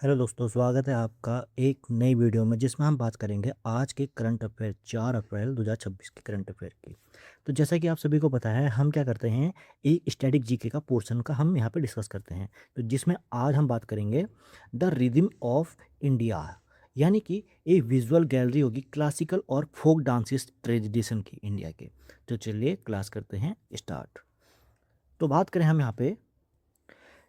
Hello दोस्तों, स्वागत है आपका एक नई वीडियो में जिसमें हम बात करेंगे आज के करंट अफेयर 4 अप्रैल 2026 के करंट अफेयर की। तो जैसा कि आप सभी को पता है, हम क्या करते हैं, एक स्टैटिक जीके का पोर्शन का हम यहाँ पे डिस्कस करते हैं। तो जिसमें आज हम बात करेंगे द रिदम ऑफ इंडिया, यानी कि एक विजुअल गैलरी होगी क्लासिकल और फोक डांसेस ट्रेडिशन की इंडिया के। तो चलिए क्लास करते हैं स्टार्ट। तो बात करें हम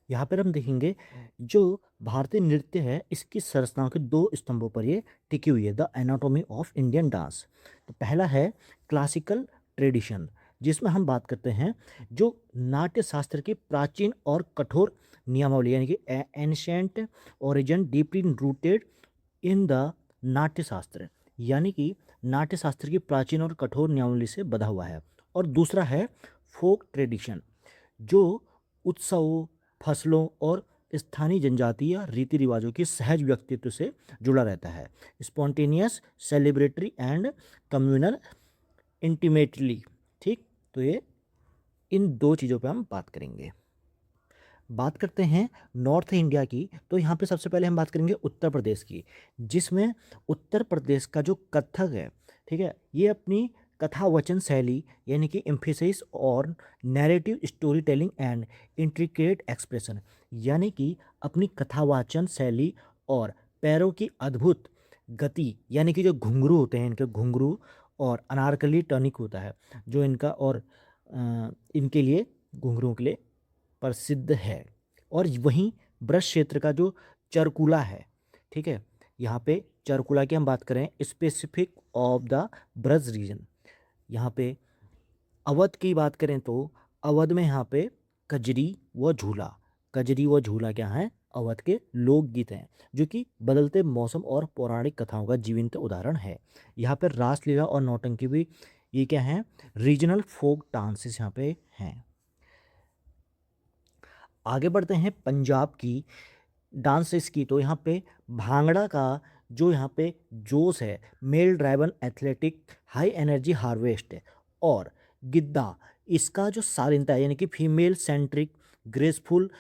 यहाँ पर हम देखेंगे जो भारतीय नृत्य है इसकी संरचनाओं के दो स्तंभों पर ये टिकी हुई है, the anatomy of Indian dance. तो पहला है क्लासिकल ट्रेडिशन, जिसमें हम बात करते हैं जो नाट्य शास्त्र की प्राचीन और कठोर नियमावली, यानी कि ancient origin deeply rooted in the नाट्य शास्त्र, यानी कि नाट्य शास्त्र की प्राचीन और कठोर नियमावली से बधा हुआ है। और दूसरा है फोक ट्रेडिशन, जो उत्सवों, फसलों और स्थानीय जनजातीय रीति रिवाजों की सहज व्यक्तित्व से जुड़ा रहता है, spontaneous, celebratory and communal intimately. ठीक, तो ये इन दो चीज़ों पे हम बात करेंगे। बात करते हैं नॉर्थ इंडिया की, तो यहाँ पे सबसे पहले हम बात करेंगे उत्तर प्रदेश की, जिसमें उत्तर प्रदेश का जो कथक है, ठीक है, ये अपनी कथा वचन शैली, यानी कि एम्फेसिस और narrative story telling and intricate expression, यानी कि अपनी कथावाचन शैली और पैरों की अद्भुत गति, यानी कि जो घुंघरू होते हैं इनके घुंघरू, और अनारकली टॉनिक होता है जो इनका, और इनके लिए घुंघरुओं के लिए प्रसिद्ध है। और वहीं ब्रज क्षेत्र का जो चरकुला है, ठीक है, यहाँ पे चरकुला की हम बात करें specific of the Braj region, यहाँ पे अवध की बात करें तो अवध में यहाँ पे कजरी व झूला, कजरी व झूला क्या है, अवध के लोकगीत हैं जो कि बदलते मौसम और पौराणिक कथाओं का जीवंत उदाहरण है। यहाँ पर रासलीला और नौटंकी भी, ये क्या है, रीजनल फोक डांसेस यहाँ पे हैं। आगे बढ़ते हैं पंजाब की डांसेस की, तो यहाँ पे भांगड़ा का जो यहाँ पे जोश है, male driven athletic high energy harvest है, और गिद्दा इसका जो शालीनता है, यानी कि female centric graceful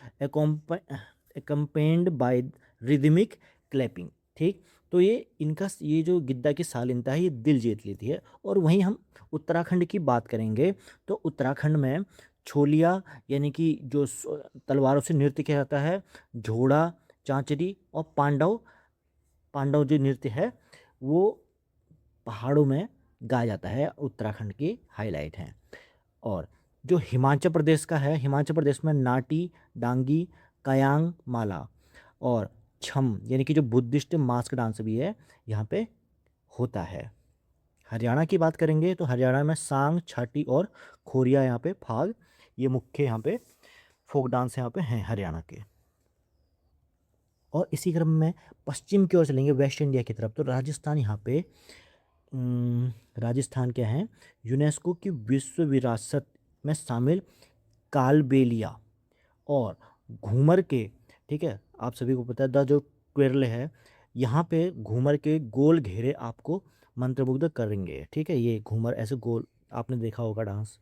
accompanied by rhythmic clapping. ठीक, तो ये इनका ये जो गिद्दा की शालीनता है ये दिल जीत लेती है। और वहीं हम उत्तराखंड की बात करेंगे, तो उत्तराखंड में छोलिया, यानी कि जो तलवारों से नृत्य किया जाता है, झोड़ा, चांचरी और पांडव, पांडव जो नृत्य है वो पहाड़ों में गाया जाता है, उत्तराखंड की हाईलाइट है। और जो हिमाचल प्रदेश का है, हिमाचल प्रदेश में नाटी, डांगी, कयांग माला और छम, यानी कि जो बुद्धिस्ट मास्क डांस भी है यहाँ पे होता है। हरियाणा की बात करेंगे तो हरियाणा में सांग, छाटी और खोरिया, यहाँ पे फाग, ये मुख्य यहाँ पे फोक डांस यहाँ पे हैं हरियाणा के। और इसी क्रम में पश्चिम की ओर चलेंगे, वेस्ट इंडिया की तरफ, तो राजस्थान यहाँ पे राजस्थान क्या है, यूनेस्को की विश्व विरासत में शामिल कालबेलिया और घूमर के, ठीक है, आप सभी को पता है द जो ट्वेरले है, यहाँ पे घूमर के गोल घेरे आपको मंत्रमुग्ध करेंगे। ठीक है, ये घूमर ऐसे गोल आपने देखा होगा डांस।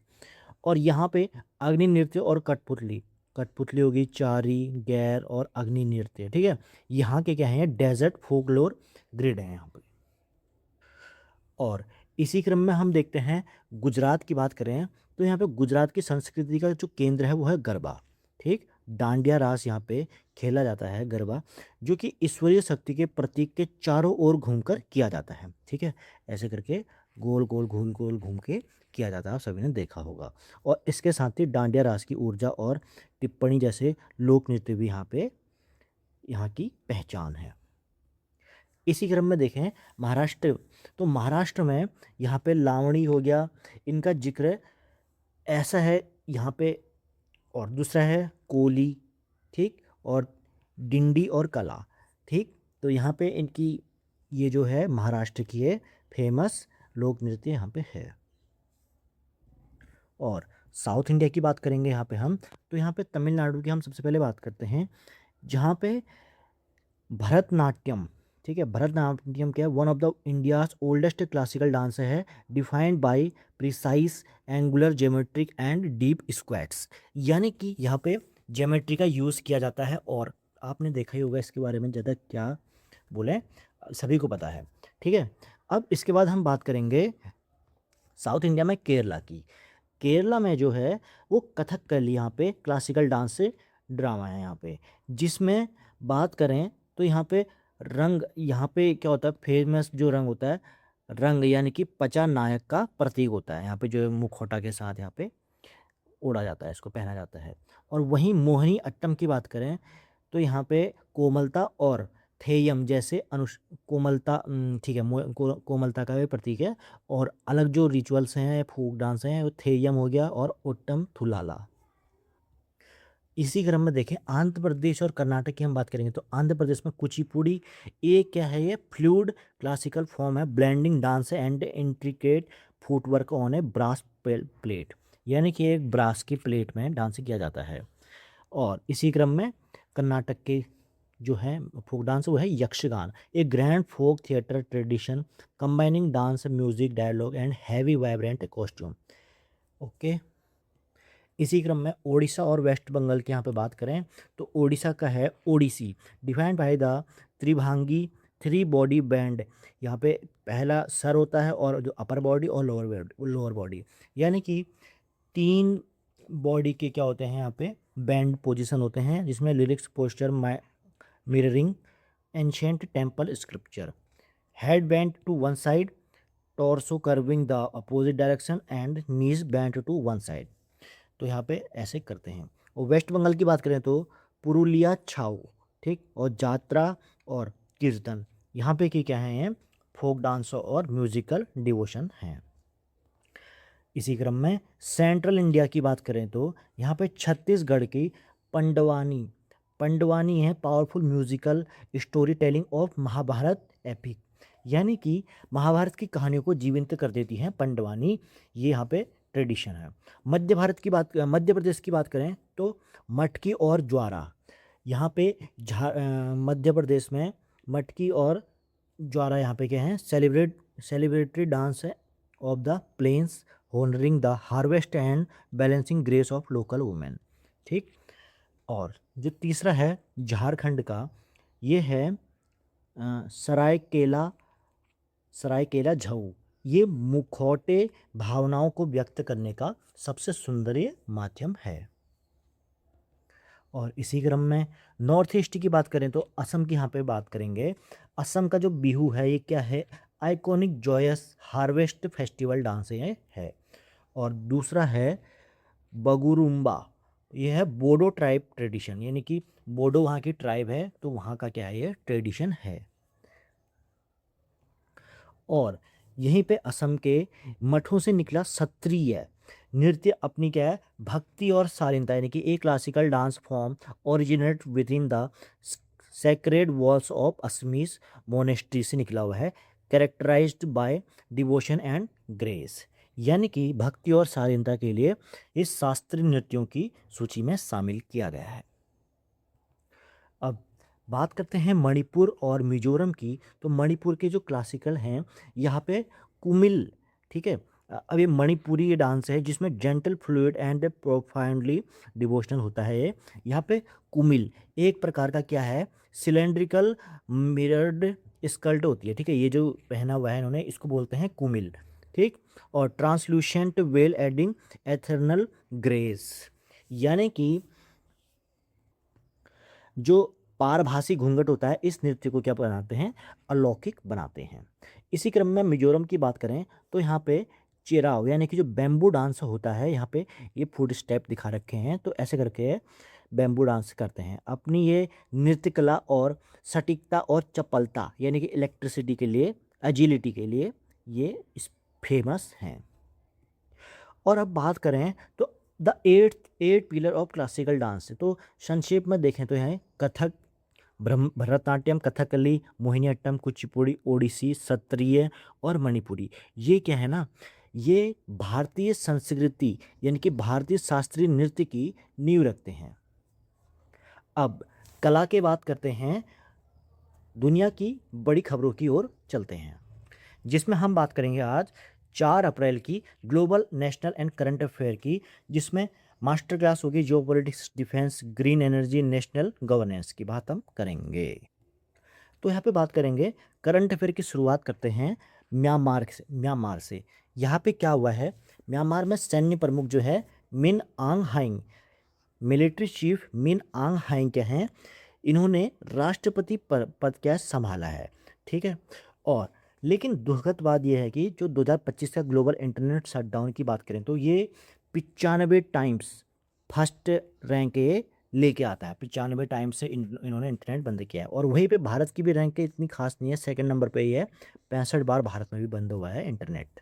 और यहाँ पे अग्नि नृत्य और कठपुतली, कठपुतली होगी, चारी, गैर और अग्नि नृत्य, ठीक है, यहाँ के क्या हैं, डेजर्ट फोकलोर ग्रिड है यहाँ पे। और इसी क्रम में हम देखते हैं गुजरात की बात करें, तो यहाँ पे गुजरात की संस्कृति का जो केंद्र है वो है गरबा। ठीक, डांडिया रास यहाँ पे खेला जाता है गरबा, जो कि ईश्वरीय शक्ति के प्रतीक के चारों ओर घूमकर किया जाता है। ठीक है, ऐसे करके गोल गोल घूम गोल घूम के किया जाता है, आप सभी ने देखा होगा। और इसके साथ ही डांडिया रास की ऊर्जा और टिप्पणी जैसे लोक नृत्य भी यहाँ पे यहाँ की पहचान है। इसी क्रम में देखें महाराष्ट्र, तो महाराष्ट्र में यहाँ पे लावणी हो गया, इनका जिक्र ऐसा है यहाँ पे। और दूसरा है कोली, ठीक, और डिंडी और कला। ठीक, तो यहाँ पे इनकी ये जो है महाराष्ट्र की है फेमस लोक नृत्य यहाँ पे है। और साउथ इंडिया की बात करेंगे यहाँ पे हम, तो यहाँ पे तमिलनाडु की हम सबसे पहले बात करते हैं, जहाँ पे भरतनाट्यम, ठीक है, भरतनाट्यम क्या है, one of the India's oldest classical dance है, defined by precise angular geometric and deep squats, यानी कि यहाँ पे ज्योमेट्री का यूज़ किया जाता है और आपने देखा ही होगा, इसके बारे में ज़्यादा क्या बोलें, सभी को पता है। ठीक है, अब इसके बाद हम बात करेंगे साउथ इंडिया में केरला की। केरला में जो है वो कथकली यहाँ पे क्लासिकल डांस से ड्रामा है यहाँ पे, जिसमें बात करें तो यहाँ पे रंग, यहाँ पे क्या होता है, फेमस जो रंग होता है, रंग यानी कि पचा नायक का प्रतीक होता है यहाँ पे, जो मुखौटा के साथ यहाँ पे ओढ़ा जाता है, इसको पहना जाता है। और वहीं मोहिनी अट्टम की बात करें तो यहाँ पे कोमलता और थेयम जैसे कोमलता, ठीक है, कोमलता का भी प्रतीक है। और अलग जो रिचुअल्स हैं, फोक डांस हैं, वो थेयम हो गया और ओट्टम थुलाला। इसी क्रम में देखें आंध्र प्रदेश और कर्नाटक की हम बात करेंगे तो आंध्र प्रदेश में कुचिपुड़ी, ये क्या है, ये फ्लूइड क्लासिकल फॉर्म है, ब्लेंडिंग डांस है and intricate footwork on a brass plate, यानी कि एक ब्रास की प्लेट में डांस किया जाता है। और इसी क्रम में कर्नाटक के जो है फोक डांस वो है यक्षगान, एक grand folk theatre tradition combining dance, music, dialogue and heavy vibrant costume. Okay, इसी क्रम में ओडिशा और वेस्ट बंगाल की यहाँ पे बात करें तो ओडिशा का है Odissi, defined by the tribhangi three body bend. यहाँ पे पहला सर होता है और जो अपर बॉडी और लोअर बॉडी, यानी कि 3 बॉडी के क्या होते हैं यहाँ पे बैंड पोजीशन होते हैं, जिसमें lyrics, poster, mirroring ancient temple scripture, head bend to one side, torso curving the opposite direction and knees bend to one side. तो यहाँ पे ऐसे करते हैं। और वेस्ट बंगाल की बात करें तो पुरुलिया छाऊ, ठीक, और जात्रा और कीर्तन, यहाँ पे की क्या है, फोक डांस और म्यूजिकल डिवोशन हैं। इसी क्रम में सेंट्रल इंडिया की बात करें तो यहाँ पे छत्तीसगढ़ की पंडवानी, पंडवानी है powerful musical story telling of Mahabharata epic, यानी कि महाभारत की कहानियों को जीवंत कर देती हैं पंडवानी, ये यहाँ पे ट्रेडिशन है। मध्य प्रदेश की बात करें तो मटकी और ज्वारा, यहाँ पे मध्य प्रदेश में मटकी और ज्वारा यहाँ पे क्या है, सेलिब्रेटरी डांस है of the plains, honouring the harvest and balancing grace of local women. ठीक, और जो तीसरा है झारखंड का, ये है सरायकेला झऊ, ये मुखौटे भावनाओं को व्यक्त करने का सबसे सुंदर माध्यम है। और इसी क्रम में नॉर्थ ईस्ट की बात करें तो असम की यहाँ पे बात करेंगे। असम का जो बिहू है, ये क्या है, iconic joyous harvest festival dance ये है। और दूसरा है बगुरुम्बा, ये है बोडो ट्राइब ट्रेडिशन, यानी कि बोडो वहाँ की ट्राइब है, तो वहाँ का क्या है, ये ट्रेडिशन है। और यहीं पे असम के मठों से निकला सत्रिय नृत्य अपनी क्या है, भक्ति और शालीनता, यानी कि एक classical dance form originate within the sacred walls of Assamese monastery से निकला हुआ है, characterised by devotion and grace, यानी कि भक्ति और शालीनता के लिए इस शास्त्रीय नृत्यों की सूची में शामिल किया गया है। अब बात करते हैं मणिपुर और मिजोरम की, तो मणिपुर के जो क्लासिकल हैं यहाँ पे कुमिल, ठीक है, अब ये मणिपुरी ये डांस है जिसमें gentle fluid and profoundly devotional होता है ये। यहाँ पे कुमिल एक प्रकार का क्या है, सिलेंड्रिकल मिरर्ड स्कर्ट होती है, ठीक है, ये जो पहना हुआ है इन्होंने, इसको बोलते हैं कुमिल, ठीक। और ट्रांसल्यूशेंट वेल एडिंग एथर्नल ग्रेस, यानी कि जो पारभासी घूंघट होता है इस नृत्य को क्या बनाते हैं, अलौकिक बनाते हैं। इसी क्रम में मिजोरम की बात करें तो यहाँ पे चिराव, यानी कि जो बैम्बू डांस होता है, यहाँ पे ये फुट स्टेप दिखा रखे हैं, तो ऐसे करके बैम्बू डांस करते हैं। अपनी ये नृत्य कला और सटीकता और चपलता, यानी कि इलेक्ट्रिसिटी के लिए, एजिलिटी के लिए ये फेमस हैं। और अब बात करें तो the eight pillar of classical dance, तो संक्षेप में देखें तो यहाँ कथक, भरतनाट्यम, कथकली, मोहिनीअट्टम, कुचिपुड़ी, ओडिसी, सत्रिय और मणिपुरी, ये क्या है ना, ये भारतीय संस्कृति यानी कि भारतीय शास्त्रीय नृत्य की नींव रखते हैं। अब कला के बात करते हैं, दुनिया की बड़ी खबरों की ओर चलते हैं, जिसमें हम बात करेंगे आज 4 अप्रैल की global, national and current affair की, जिसमें मास्टर क्लास होगी जियो politics, defence, green energy, national governance की बात हम करेंगे। तो यहाँ पे बात करेंगे करंट अफेयर की शुरुआत करते हैं म्यांमार से। यहाँ पे क्या हुआ है, म्यांमार में सैन्य प्रमुख जो है मिन आंग हाइंग, मिलिट्री चीफ मिन आंग हाइंग क्या हैं, इन्होंने राष्ट्रपति पद क्या संभाला है, ठीक है। और लेकिन दुखद बात यह है कि जो 2025 का ग्लोबल इंटरनेट शटडाउन की बात करें तो ये 95 टाइम्स फर्स्ट रैंक ये लेके आता है। 95 टाइम्स से इन्होंने इंटरनेट बंद किया है। और वहीं पे भारत की भी रैंक इतनी खास नहीं है, सेकंड नंबर पे ही है, 65 बार भारत में भी बंद हुआ है इंटरनेट।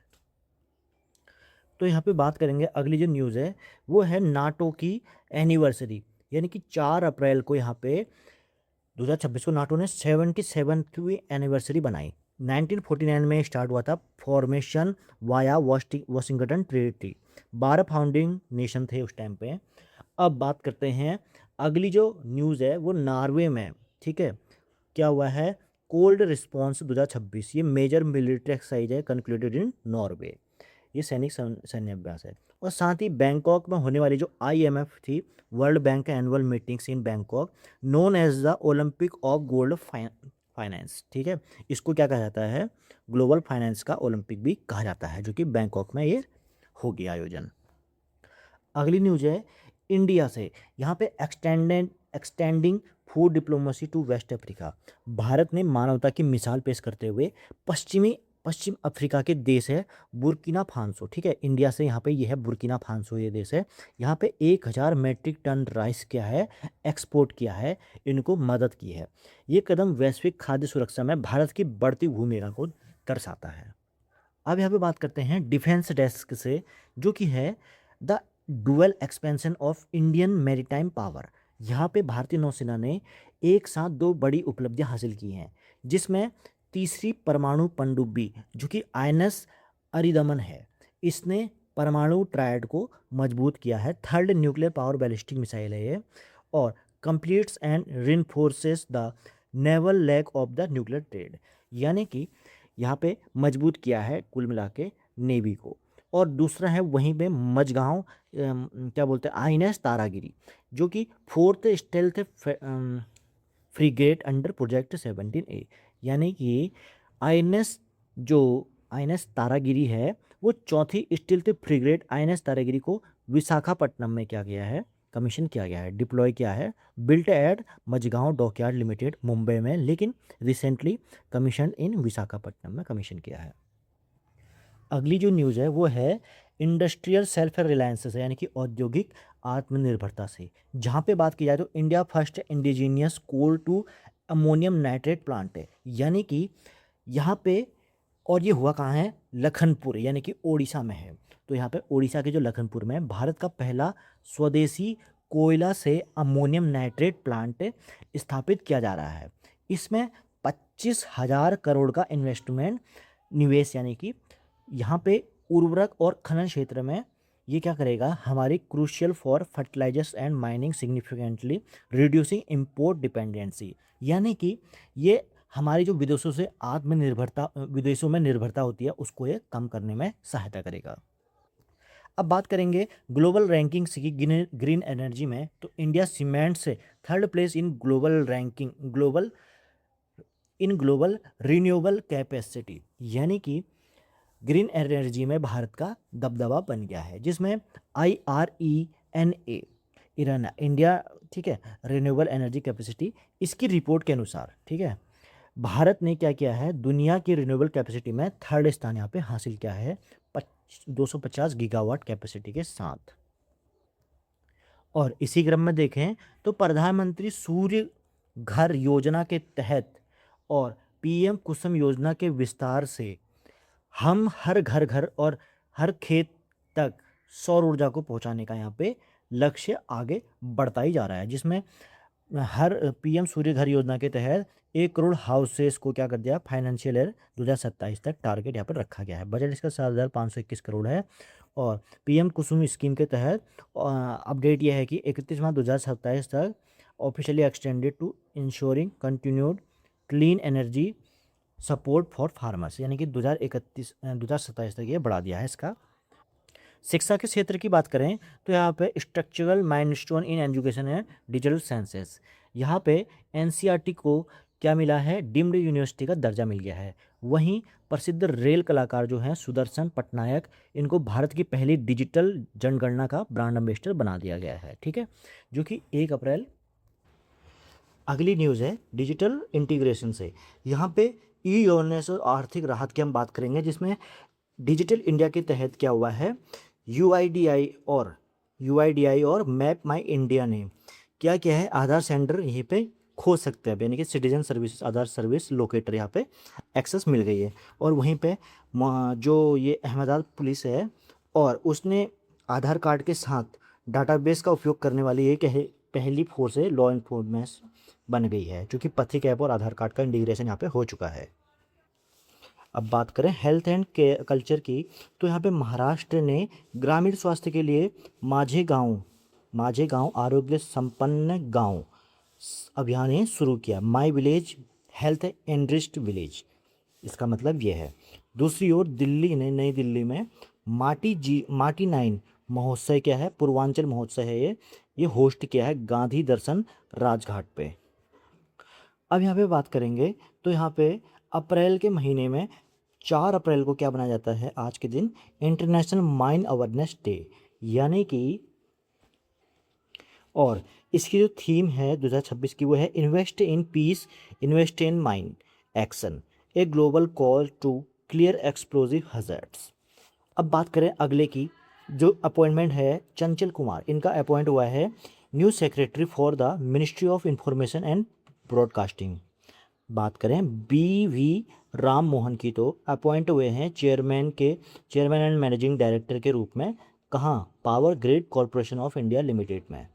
तो यहाँ पे बात करेंगे, अगली जो न्यूज़ है वो है नाटो की एनिवर्सरी, यानी कि 4 अप्रैल को यहाँ पे 2026 को नाटो ने 77वीं एनिवर्सरी बनाई। 1949 में स्टार्ट हुआ था formation via Washington treaty. 12 founding nation थे उस टाइम पे। अब बात करते हैं, अगली जो न्यूज़ है वो नॉर्वे में, ठीक है। क्या हुआ है, कोल्ड रिस्पॉन्स 2026, ये मेजर मिलिट्री एक्सरसाइज है कंक्लूडेड इन नॉर्वे। ये सैनिक सैन्य अभ्यास है। और साथ ही बैंकॉक में होने वाली जो IMF थी, World Bank annual meetings in Bangkok, known as the Olympic of gold finance, ठीक है। इसको क्या कहा जाता है, ग्लोबल फाइनेंस का ओलंपिक भी कहा जाता है, जो कि बैंकॉक में ये होगी आयोजन। अगली न्यूज है इंडिया से, यहाँ पे extending food diplomacy to West Africa. Bharat ने मानवता की मिसाल पेश करते हुए पश्चिम अफ्रीका के देश है बुर्किना फांसो, ठीक है। इंडिया से यहाँ पे ये है बुर्किना फांसो, ये देश है। यहाँ पे 1000 मैट्रिक टन राइस क्या है एक्सपोर्ट किया है, इनको मदद की है। ये कदम वैश्विक खाद्य सुरक्षा में भारत की बढ़ती भूमिका को दर्शाता है। अब यहाँ पे बात करते हैं डिफेंस डेस्क से, जो कि है the dual expansion of Indian maritime power. यहाँ पे भारतीय नौसेना ने एक साथ 2 बड़ी उपलब्धियां हासिल की हैं, जिसमें तीसरी परमाणु पनडुब्बी जो कि INS अरिदमन है, इसने परमाणु ट्रायड को मजबूत किया है। Third nuclear power ballistic missile है ये, और completes and reinforces the naval leg of the nuclear triad, यानी कि यहाँ पे मजबूत किया है कुल मिला के नेवी को। और दूसरा है वहीं पे मझगांव क्या बोलते हैं INS तारागिरी, जो कि 4th stealth freight under project 17A, यानी कि जो INS तारागिरी है वो 4थी स्टील्थ फ्रीगेट INS तारागिरी को विशाखापट्टनम में क्या गया है, कमीशन किया गया है, डिप्लॉय किया है। Built at Mazagon dockyard limited Mumbai में, लेकिन रिसेंटली कमीशन इन विशाखापट्टनम में कमीशन किया है। अगली जो न्यूज़ है वो है इंडस्ट्रियल सेल्फ रिलायंस से, यानी कि औद्योगिक आत्मनिर्भरता से। जहाँ पे बात की जाए तो India first indigenous coal to ammonium nitrate plant है, यानी कि यहाँ पे, और ये हुआ कहाँ है, लखनपुर, यानी कि ओडिशा में है। तो यहाँ पे ओडिशा के जो लखनपुर में भारत का पहला स्वदेशी कोयला से अमोनियम नाइट्रेट प्लांट स्थापित किया जा रहा है। इसमें 25,000 करोड़ का इन्वेस्टमेंट निवेश, यानी कि यहाँ पे उर्वरक और खनन क्षेत्र में ये क्या करेगा, हमारी crucial for fertilisers and mining significantly reducing import dependency, यानी कि ये हमारी जो विदेशों में निर्भरता होती है उसको ये कम करने में सहायता करेगा। अब बात करेंगे ग्लोबल रैंकिंग्स की ग्रीन एनर्जी में, तो इंडिया सीमेंट से third place in global renewable capacity, यानी कि ग्रीन एनर्जी में भारत का दबदबा बन गया है, जिसमें IRENA इराना इंडिया, ठीक है, रिन्यूएबल एनर्जी कैपेसिटी, इसकी रिपोर्ट के अनुसार, ठीक है, भारत ने क्या किया है, दुनिया की रिन्यूएबल कैपेसिटी में थर्ड स्थान यहाँ पे हासिल किया है 250 गीगावाट कैपेसिटी के साथ। और इसी क्रम में देखें तो प्रधानमंत्री सूर्य घर योजना के तहत और PM कुसुम योजना के विस्तार से हम हर घर और हर खेत तक सौर ऊर्जा को पहुंचाने का यहाँ पे लक्ष्य आगे बढ़ता ही जा रहा है, जिसमें हर PM सूर्य घर योजना के तहत 1 करोड़ हाउसेस को क्या कर दिया, फाइनेंशियल ईयर 2027 तक टारगेट यहाँ पर रखा गया है। बजट इसका 7,521 करोड़ है। और PM कुसुम स्कीम के तहत अपडेट यह है कि 31 मार्च 2027 तक officially extended to ensuring continued clean energy support for farmers, यानी कि 2027 तक ये बढ़ा दिया है इसका। शिक्षा के क्षेत्र की बात करें तो यहाँ पे structural milestone in education and digital sciences, यहाँ पे एनसीईआरटी को क्या मिला है, डीम्ड यूनिवर्सिटी का दर्जा मिल गया है। वहीं प्रसिद्ध रेल कलाकार जो हैं सुदर्शन पटनायक, इनको भारत की पहली डिजिटल जनगणना का ब्रांड एम्बेसडर बना दिया गया है, ठीक है, जो कि 1 अप्रैल। अगली न्यूज़ है डिजिटल इंटीग्रेशन से। यहाँ पे ई गवर्नेंस और आर्थिक राहत की हम बात करेंगे, जिसमें डिजिटल इंडिया के तहत क्या हुआ है, यूआईडीआई और मैप माई इंडिया ने क्या किया है, आधार सेंटर यहीं पे खोज सकते हैं, यानी कि सिटीजन सर्विस आधार सर्विस लोकेटर यहाँ पे एक्सेस मिल गई है। और वहीं पे जो ये अहमदाबाद पुलिस है, और उसने आधार कार्ड के साथ डाटाबेस का उपयोग करने वाली एक पहली फोर्स है लॉ इन्फोर्समेंट बन गई है, जो कि पथिक ऐप और आधार कार्ड का इंटीग्रेशन यहाँ पे हो चुका है। अब बात करें हेल्थ एंड कल्चर की, तो यहाँ पे महाराष्ट्र ने ग्रामीण स्वास्थ्य के लिए माझे गांव आरोग्य संपन्न गांव अभियान शुरू किया, my village health enriched village, इसका मतलब ये है। दूसरी ओर नई दिल्ली में माटी 9 महोत्सव क्या है, पूर्वांचल महोत्सव है ये होस्ट किया है गांधी दर्शन राजघाट पे। अब यहाँ पे बात करेंगे तो यहाँ पे अप्रैल के महीने में 4 अप्रैल को क्या बनाया जाता है, आज के दिन इंटरनेशनल माइन अवेयरनेस डे, यानी कि, और इसकी जो थीम है 2026 की वो है invest in peace, invest in mine action, a global call to clear explosive hazards. अब बात करें अगले की, जो अपॉइंटमेंट है चंचल कुमार, इनका अपॉइंट हुआ है new secretary for the ministry of information and broadcasting. बात करें BV राम मोहन की, तो अपॉइंट हुए हैं चेयरमैन एंड मैनेजिंग डायरेक्टर के रूप में, कहाँ, power grid corporation of India limited में।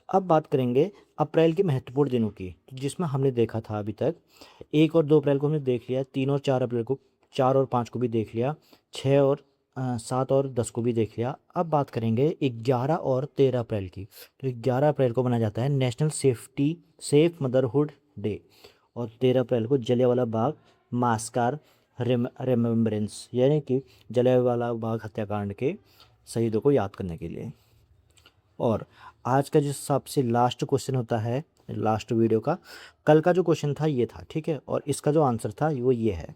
अब बात करेंगे अप्रैल के महत्वपूर्ण दिनों की, जिसमें हमने देखा था अभी तक 1 और 2 अप्रैल को हमने देख लिया, 3 और 4 अप्रैल को, 4 और 5 को भी देख लिया, 6 और 7 और 10 को भी देख लिया। अब बात करेंगे 11 और 13 अप्रैल की, तो 11 अप्रैल को मनाया जाता है नेशनल सेफ मदरहुड डे, और 13 अप्रैल को जलियांवाला बाग मास्कार रिमेम्बरेंस, यानी कि जलियांवाला बाग हत्याकांड के शहीदों को याद करने के लिए। और आज का जो सबसे लास्ट क्वेश्चन होता है लास्ट वीडियो का, कल का जो क्वेश्चन था ये था, ठीक है, और इसका जो आंसर था वो ये है।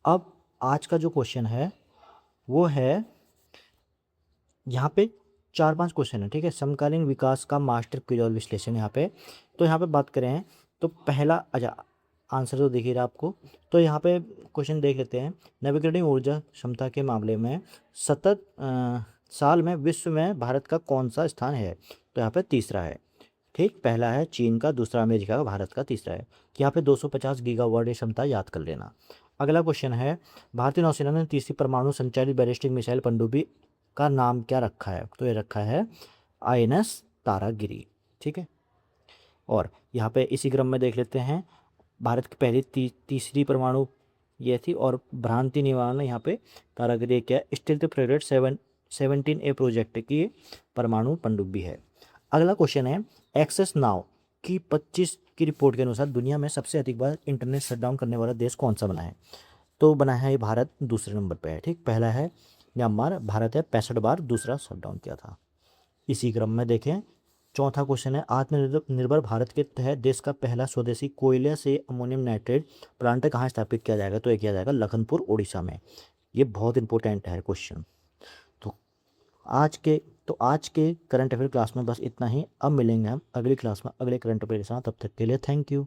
अब आज का जो क्वेश्चन है वो है, यहाँ पे 4-5 क्वेश्चन है, ठीक है, समकालीन विकास का मास्टर क्यूजल विश्लेषण यहाँ पे। तो यहाँ पे बात करें तो पहला, अच्छा आंसर तो दिख ही रहा आपको, तो यहाँ पे क्वेश्चन देख लेते हैं। नवीकरणीय ऊर्जा क्षमता के मामले में सतत साल में विश्व में भारत का कौन सा स्थान है, तो यहाँ पे तीसरा है, ठीक, पहला है चीन का, दूसरा अमेरिका का, भारत का तीसरा है। यहाँ पे 250 गीगावाट ये क्षमता याद कर लेना। अगला क्वेश्चन है, भारतीय नौसेना ने तीसरी परमाणु संचालित बैलिस्टिक मिसाइल पनडुब्बी का नाम क्या रखा है, तो ये रखा है INS तारागिरी, ठीक है। और यहाँ पे इसी क्रम में देख लेते हैं, भारत की पहली तीसरी परमाणु ये थी, और भ्रांति निवारण यहाँ पे तारागिरी क्या है, स्टील्थ फ्रिगेट 17A प्रोजेक्ट की परमाणु पनडुब्बी है। अगला क्वेश्चन है, एक्सेस नाउ की 25 की रिपोर्ट के अनुसार दुनिया में सबसे अधिक बार इंटरनेट शटडाउन करने वाला देश कौन सा बना है, तो बना है भारत, दूसरे नंबर पे है, ठीक, पहला है म्यांमार, भारत है 65 बार दूसरा शटडाउन किया था। इसी क्रम में देखें, चौथा क्वेश्चन है, आत्मनिर्भर भारत के तहत देश का पहला स्वदेशी कोयले से अमोनियम नाइट्रेट प्लांट कहाँ स्थापित किया जाएगा, तो ये किया जाएगा लखनपुर उड़ीसा में। ये बहुत इंपॉर्टेंट है क्वेश्चन। तो आज के करंट अफेयर क्लास में बस इतना ही। अब मिलेंगे हम अगली क्लास में अगले करंट अफेयर के साथ, तब तक के लिए थैंक यू।